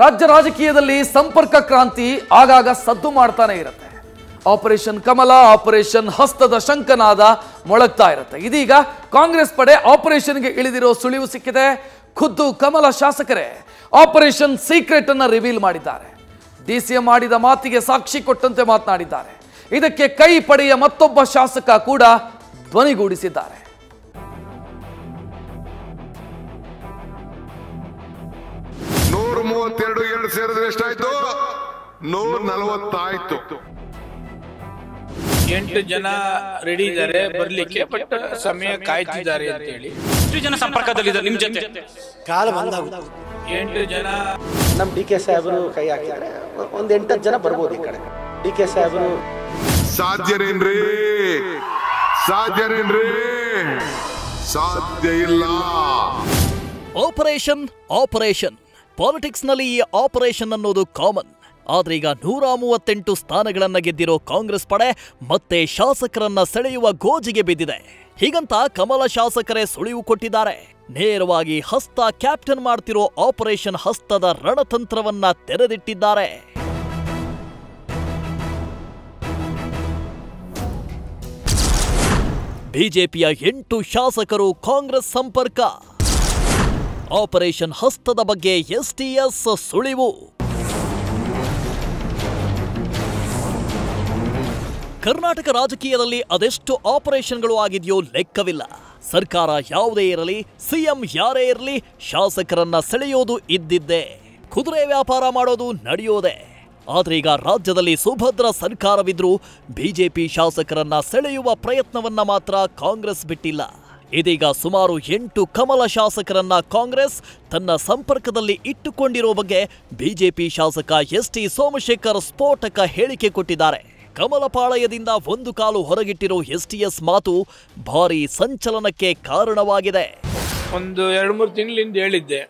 ರಾಜ್ಯ ರಾಜಕೀಯದಲ್ಲಿ ಸಂಪರ್ಕ ಕ್ರಾಂತಿ ಆಗಾಗ ಸದ್ದು ಮಾಡ್ತಾನೆ ಇರುತ್ತೆ. ಆಪರೇಷನ್ ಕಮಲ, ಆಪರೇಷನ್ ಹಸ್ತದ ಶಂಕನಾದ ಮೊಳಗ್ತಾ ಇರುತ್ತೆ. ಇದೀಗ ಕಾಂಗ್ರೆಸ್ ಪಡೆ ಆಪರೇಷನ್ಗೆ ಇಳಿದಿರೋ ಸುಳಿವು ಸಿಕ್ಕಿದೆ. ಖುದ್ದು ಕಮಲ ಶಾಸಕರೇ ಆಪರೇಷನ್ ಸೀಕ್ರೆಟ್ ಅನ್ನ ರಿವೀಲ್ ಮಾಡಿದ್ದಾರೆ. ಡಿಸಿಎಂ ಮಾಡಿದ ಮಾತಿಗೆ ಸಾಕ್ಷಿ ಕೊಟ್ಟಂತೆ ಮಾತನಾಡಿದ್ದಾರೆ. ಇದಕ್ಕೆ ಕೈ ಪಡೆಯ ಮತ್ತೊಬ್ಬ ಶಾಸಕ ಕೂಡ ಧ್ವನಿಗೂಡಿಸಿದ್ದಾರೆ. ಎರಡು ಸೇರಿದ್ರೆ ಎಷ್ಟಾಯ್ತು? 140 ಆಯ್ತು. 8 ಜನ ರೆಡಿ ಇದ್ದಾರೆ ಬರ್ಲಿಕ್ಕೆ, ಬಟ್ ಸಮಯ ಕಾಯ್ತಿದ್ದಾರೆ ಅಂತ ಹೇಳಿ. ಎಷ್ಟು ಜನ ಸಂಪರ್ಕದಲ್ಲಿದ್ದಾರೆ ನಿಮ್ ಜೊತೆ? ಕಾಲ ಬಂದಾಗುತ್ತೆ. 8 ಜನ ನಮ್ ಡಿ.ಕೆ. ಸಾಹೇಬರು ಕೈ ಹಾಕಿದ್ದಾರೆ. ಒಂದ್ 8 ಜನ ಬರ್ಬೋದು ಈ ಕಡೆ. ಡಿ.ಕೆ. ಸಾಹೇಬರು ಸಾಧ್ಯನೇನ್ರಿ? ಸಾಧ್ಯ ಇಲ್ಲ. ಆಪರೇಷನ್ ಪಾಲಿಟಿಕ್ಸ್ ನಲ್ಲಿ ಈ ಆಪರೇಷನ್ ಅನ್ನೋದು ಕಾಮನ್. ಆದ್ರೆ ಈಗ 138 ಸ್ಥಾನಗಳನ್ನ ಗೆದ್ದಿರೋ ಕಾಂಗ್ರೆಸ್ ಪಡೆ ಮತ್ತೆ ಶಾಸಕರನ್ನ ಸೆಳೆಯುವ ಗೋಜಿಗೆ ಬಿದ್ದಿದೆ. ಹೀಗಂತ ಕಮಲ ಶಾಸಕರೇ ಸುಳಿವು ಕೊಟ್ಟಿದ್ದಾರೆ. ನೇರವಾಗಿ ಹಸ್ತ ಕ್ಯಾಪ್ಟನ್ ಮಾಡ್ತಿರೋ ಆಪರೇಷನ್ ಹಸ್ತದ ರಣತಂತ್ರವನ್ನ ತೆರೆದಿಟ್ಟಿದ್ದಾರೆ. ಬಿಜೆಪಿಯ 8 ಶಾಸಕರು ಕಾಂಗ್ರೆಸ್ ಸಂಪರ್ಕ. ಆಪರೇಷನ್ ಹಸ್ತದ ಬಗ್ಗೆ ಎಸ್ಟಿಎಸ್ ಸುಳಿವು. ಕರ್ನಾಟಕ ರಾಜಕೀಯದಲ್ಲಿ ಅದೆಷ್ಟು ಆಪರೇಷನ್ಗಳು ಆಗಿದೆಯೋ ಲೆಕ್ಕವಿಲ್ಲ. ಸರ್ಕಾರ ಯಾವುದೇ ಇರಲಿ, ಸಿಎಂ ಯಾರೇ ಇರಲಿ, ಶಾಸಕರನ್ನ ಸೆಳೆಯೋದು ಇದ್ದಿದ್ದೇ. ಕುದುರೆ ವ್ಯಾಪಾರ ಮಾಡೋದು ನಡೆಯೋದೆ. ಆದ್ರೆ ಈಗ ರಾಜ್ಯದಲ್ಲಿ ಸುಭದ್ರ ಸರ್ಕಾರವಿದ್ರೂ ಬಿಜೆಪಿ ಶಾಸಕರನ್ನ ಸೆಳೆಯುವ ಪ್ರಯತ್ನವನ್ನ ಮಾತ್ರ ಕಾಂಗ್ರೆಸ್ ಬಿಟ್ಟಿಲ್ಲ. ಇದೀಗ ಸುಮಾರು 8 ಕಮಲ ಶಾಸಕರನ್ನ ಕಾಂಗ್ರೆಸ್ ತನ್ನ ಸಂಪರ್ಕದಲ್ಲಿ ಇಟ್ಟುಕೊಂಡಿರೋ ಬಗ್ಗೆ ಬಿಜೆಪಿ ಶಾಸಕ ಎಸ್.ಟಿ. ಸೋಮಶೇಖರ್ ಸ್ಫೋಟಕ ಹೇಳಿಕೆ ಕೊಟ್ಟಿದ್ದಾರೆ. ಕಮಲಪಾಳಯದಿಂದ ಒಂದು ಕಾಲು ಹೊರಗಿಟ್ಟಿರೋ ಎಸ್ಟಿಎಸ್ ಮಾತು ಭಾರೀ ಸಂಚಲನಕ್ಕೆ ಕಾರಣವಾಗಿದೆ. ಒಂದು 2-3 ತಿಂಗಳಿಂದ ಹೇಳಿದ್ದೆ,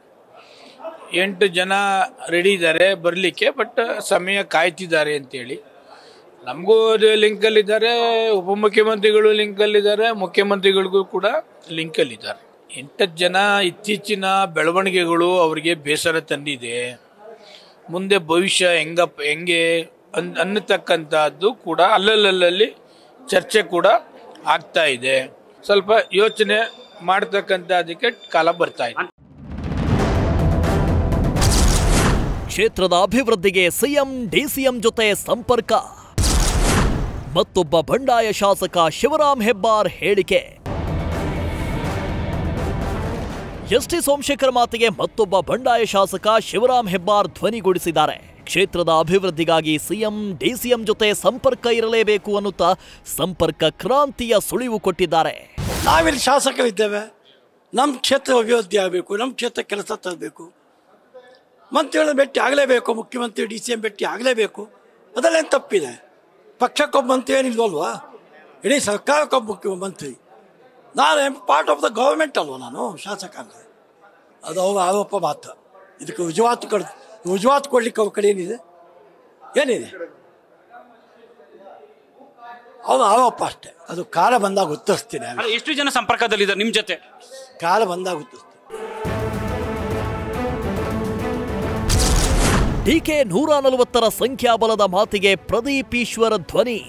8 ಜನ ರೆಡಿ ಇದ್ದಾರೆ ಬರ್ಲಿಕ್ಕೆ, ಬಟ್ ಸಮಯ ಕಾಯ್ತಿದ್ದಾರೆ ಅಂತೇಳಿ. ನಮಗೂ ಲಿಂಕಲ್ಲಿದ್ದಾರೆ, ಉಪಮುಖ್ಯಮಂತ್ರಿಗಳು ಲಿಂಕಲ್ಲಿದ್ದಾರೆ, ಮುಖ್ಯಮಂತ್ರಿಗಳಿಗೂ ಕೂಡ ಲಿಂಕಲ್ಲಿದ್ದಾರೆ. 8 ಜನ ಇತ್ತೀಚಿನ ಬೆಳವಣಿಗೆಗಳು ಅವರಿಗೆ ಬೇಸರ ತಂದಿದೆ. ಮುಂದೆ ಭವಿಷ್ಯ ಹೆಂಗೆ ಅನ್ನತಕ್ಕಂಥದ್ದು ಕೂಡ ಅಲ್ಲಲ್ಲಿ ಚರ್ಚೆ ಕೂಡ ಆಗ್ತಾ ಇದೆ. ಸ್ವಲ್ಪ ಯೋಚನೆ ಮಾಡತಕ್ಕಂಥದಕ್ಕೆ ಕಾಲ ಬರ್ತಾ ಇದೆ. ಕ್ಷೇತ್ರದ ಅಭಿವೃದ್ಧಿಗೆ ಸಿಎಂ ಡಿಸಿಎಂ ಜೊತೆ ಸಂಪರ್ಕ. ಮತ್ತೊಬ್ಬ ಬಂಡಾಯ ಶಾಸಕ ಶಿವರಾಮ್ ಹೆಬ್ಬಾರ್ ಹೇಳಿಕೆ. ಎಸ್.ಟಿ. ಸೋಮಶೇಖರ್ ಮಾತಿಗೆ ಮತ್ತೊಬ್ಬ ಬಂಡಾಯ ಶಾಸಕ ಶಿವರಾಮ್ ಹೆಬ್ಬಾರ್ ಧ್ವನಿಗೂಡಿಸಿದ್ದಾರೆ. ಕ್ಷೇತ್ರದ ಅಭಿವೃದ್ಧಿಗಾಗಿ ಸಿಎಂ ಡಿಸಿಎಂ ಜೊತೆ ಸಂಪರ್ಕ ಇರಲೇಬೇಕು ಅನ್ನುತ್ತಾ ಸಂಪರ್ಕ ಕ್ರಾಂತಿಯ ಸುಳಿವು ಕೊಟ್ಟಿದ್ದಾರೆ. ನಾವಿಲ್ಲಿ ಶಾಸಕರಿದ್ದೇವೆ, ನಮ್ಮ ಕ್ಷೇತ್ರ ಅಭಿವೃದ್ಧಿ ಆಗಬೇಕು, ನಮ್ಮ ಕ್ಷೇತ್ರ ಕೆಲಸ ತರಬೇಕು, ಮಂತ್ರಿಗಳ ಭೇಟಿ ಆಗಲೇಬೇಕು, ಮುಖ್ಯಮಂತ್ರಿ ಡಿ.ಸಿ.ಎಂ ಭೇಟಿ ಆಗಲೇಬೇಕು. ಅದಲ್ಲೇನು ತಪ್ಪಿದೆ? ಪಕ್ಷಕ್ಕೊಬ್ಬ ಮಂತ್ರಿ ಏನಿಲ್ವಲ್ವಾ? ಇಡೀ ಸರ್ಕಾರಕ್ಕೊಬ್ಬ ಮುಖ್ಯಮಂತ್ರಿ. ನಾನು ಪಾರ್ಟ್ ಆಫ್ ದ ಗೌರ್ಮೆಂಟ್ ಅಲ್ವ, ನಾನು ಶಾಸಕ ಅಂದರೆ. ಅದು ಅವರ ಆರೋಪ ಮಾತ್ರ. ಇದಕ್ಕೆ ರುಜುವಾತು ಕೊಡ್ಲಿಕ್ಕೆ ಅವ್ರ ಕಡೆ ಏನಿದೆ? ಅವ್ರ ಆರೋಪ ಅಷ್ಟೇ. ಅದು ಕಾಲ ಬಂದಾಗ ಉತ್ತರಿಸ್ತೀನಿ. ಎಷ್ಟು ಜನ ಸಂಪರ್ಕದಲ್ಲಿದ್ದಾರೆ ನಿಮ್ ಜೊತೆ? ಕಾಲ ಬಂದಾಗ ಉತ್ತರಿಸ್ತೀನಿ. ಡಿಕೆ 140ರ ಸಂಖ್ಯಾಬಲದ ಮಾತಿಗೆ ಪ್ರದೀಪ್ ಈಶ್ವರ ಧ್ವನಿ.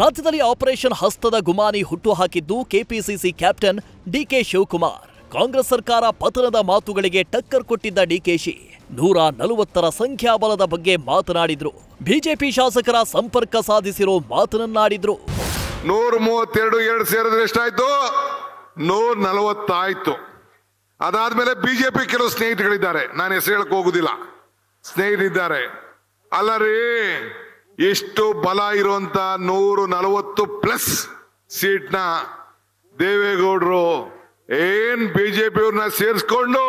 ರಾಜ್ಯದಲ್ಲಿ ಆಪರೇಷನ್ ಹಸ್ತದ ಗುಮಾನಿ ಹುಟ್ಟುಹಾಕಿದ್ದು KPCC captain DK Shivakumar. Congress ಸರ್ಕಾರ ಪತನದ ಮಾತುಗಳಿಗೆ ಟಕ್ಕರ್ ಕೊಟ್ಟಿದ್ದ ಡಿಕೆಶಿ 140ರ ಸಂಖ್ಯಾಬಲದ ಬಗ್ಗೆ ಮಾತನಾಡಿದ್ರು. ಬಿಜೆಪಿ ಶಾಸಕರ ಸಂಪರ್ಕ ಸಾಧಿಸಿರೋ ಮಾತನಾಡಿದ್ರು. 132 ಸೇರಿದ್ರೆ ಎಷ್ಟಾಯ್ತು? 140 ಆಯ್ತು. ಅದಾದ್ಮೇಲೆ ಬಿಜೆಪಿ ಕೆಲವು ಸ್ನೇಹಿತಗಳಿದ್ದಾರೆ, ನಾನು ಹೆಸರು ಹೇಳಕ್ ಹೋಗುದಿಲ್ಲ, ಸ್ನೇಹಿತರಿದ್ದಾರೆ. ಅಲ್ಲರಿ, ಎಷ್ಟು ಬಲ ಇರುವಂತ 140+ ಸೀಟ್ನ ದೇವೇಗೌಡರು ಏನ್ ಬಿಜೆಪಿ ಅವ್ರನ್ನ ಸೇರಿಸ್ಕೊಂಡು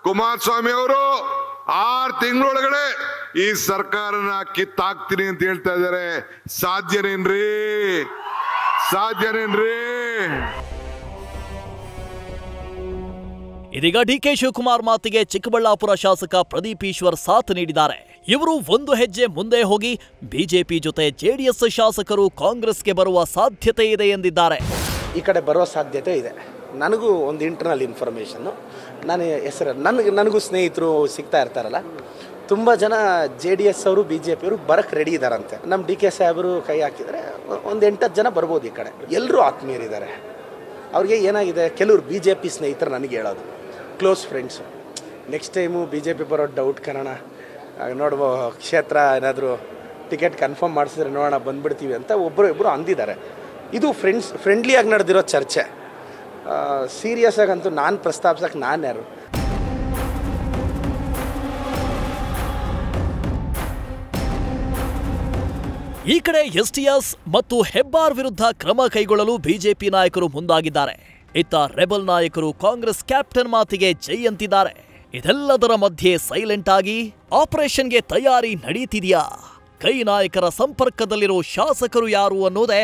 ಕುಮಾರಸ್ವಾಮಿ ಅವರು 6 ತಿಂಗಳೊಳಗಡೆ ಈ ಸರ್ಕಾರನ ಕಿತ್ತಾಕ್ತೀನಿ ಅಂತ ಹೇಳ್ತಾ ಇದ್ದಾರೆ. ಸಾಧ್ಯನೇನ್ರಿ? ಇದೀಗ ಡಿಕೆ ಶಿವಕುಮಾರ್ ಮಾತಿಗೆ ಚಿಕ್ಕಬಳ್ಳಾಪುರ ಶಾಸಕ ಪ್ರದೀಪ್ ಈಶ್ವರ್ ಸಾಥ್ ನೀಡಿದ್ದಾರೆ. ಇವರು ಒಂದು ಹೆಜ್ಜೆ ಮುಂದೆ ಹೋಗಿ ಬಿಜೆಪಿ ಜೊತೆ ಜೆಡಿಎಸ್ ಶಾಸಕರು ಕಾಂಗ್ರೆಸ್ಗೆ ಬರುವ ಸಾಧ್ಯತೆ ಇದೆ ಎಂದಿದ್ದಾರೆ. ಈ ಕಡೆ ಬರುವ ಸಾಧ್ಯತೆ ಇದೆ. ನನಗೂ ಒಂದು ಇಂಟರ್ನಲ್ ಇನ್ಫಾರ್ಮೇಷನ್ನು, ನಾನು ಹೆಸರು ನನಗೂ ಸ್ನೇಹಿತರು ಸಿಗ್ತಾ ಇರ್ತಾರಲ್ಲ, ತುಂಬ ಜನ JDS ಅವರು BJP ಅವರು ಬರಕ್ಕೆ ರೆಡಿ ಇದ್ದಾರಂತೆ. ನಮ್ಮ DK ಸಾಹೇಬರು ಕೈ ಹಾಕಿದರೆ ಒಂದು 8-10 ಜನ ಬರ್ಬೋದು ಈ ಕಡೆ. ಎಲ್ಲರೂ ಆತ್ಮೀಯರಿದ್ದಾರೆ. ಅವ್ರಿಗೆ ಏನಾಗಿದೆ, ಕೆಲವರು BJP ಸ್ನೇಹಿತರು ನನಗೆ ಹೇಳೋದು, close friends, next time BJP ಬರೋ ಡೌಟ್ ಕಾರಣ ನೋಡ್ಬೋ, ಕ್ಷೇತ್ರ ಏನಾದರೂ ಟಿಕೆಟ್ ಕನ್ಫರ್ಮ್ ಮಾಡಿಸಿದ್ರೆ ನೋಡೋಣ ಬಂದುಬಿಡ್ತೀವಿ ಅಂತ ಒಬ್ಬರು ಅಂದಿದ್ದಾರೆ. ಇದು ಫ್ರೆಂಡ್ಲಿಯಾಗಿ ನಡೆದಿರೋ ಚರ್ಚೆ. ಸೀರಿಯಸ್ ಆಗಂತೂ ನಾನು ಪ್ರಸ್ತಾಪಿಸೋಕೆ ನಾನು ಯಾರು? ಈ ಕಡೆ STS ಮತ್ತು ಹೆಬ್ಬಾರ್ ವಿರುದ್ಧ ಕ್ರಮ ಕೈಗೊಳ್ಳಲು ಬಿಜೆಪಿ ನಾಯಕರು ಮುಂದಾಗಿದ್ದಾರೆ. ಇತ್ತ ರೆಬಲ್ ನಾಯಕರು ಕಾಂಗ್ರೆಸ್ ಕ್ಯಾಪ್ಟನ್ ಮಾತಿಗೆ ಜೈ ಅಂತಿದ್ದಾರೆ. ಇದೆಲ್ಲದರ ಮಧ್ಯೆ ಸೈಲೆಂಟ್ ಆಗಿ ಆಪರೇಷನ್ಗೆ ತಯಾರಿ ನಡೀತಿದೆಯಾ? ಕೈ ನಾಯಕರ ಸಂಪರ್ಕದಲ್ಲಿರೋ ಶಾಸಕರು ಯಾರು ಅನ್ನೋದೇ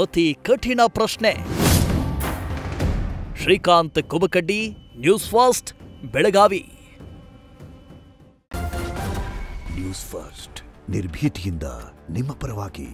ಅತಿ ಕಠಿಣ ಪ್ರಶ್ನೆ. Srikanth Kubakaddi, news first, Belagavi. News first ನಿರ್ಭೀತಿಯಿಂದ ನಿಮ್ಮ ಪರವಾಗಿ.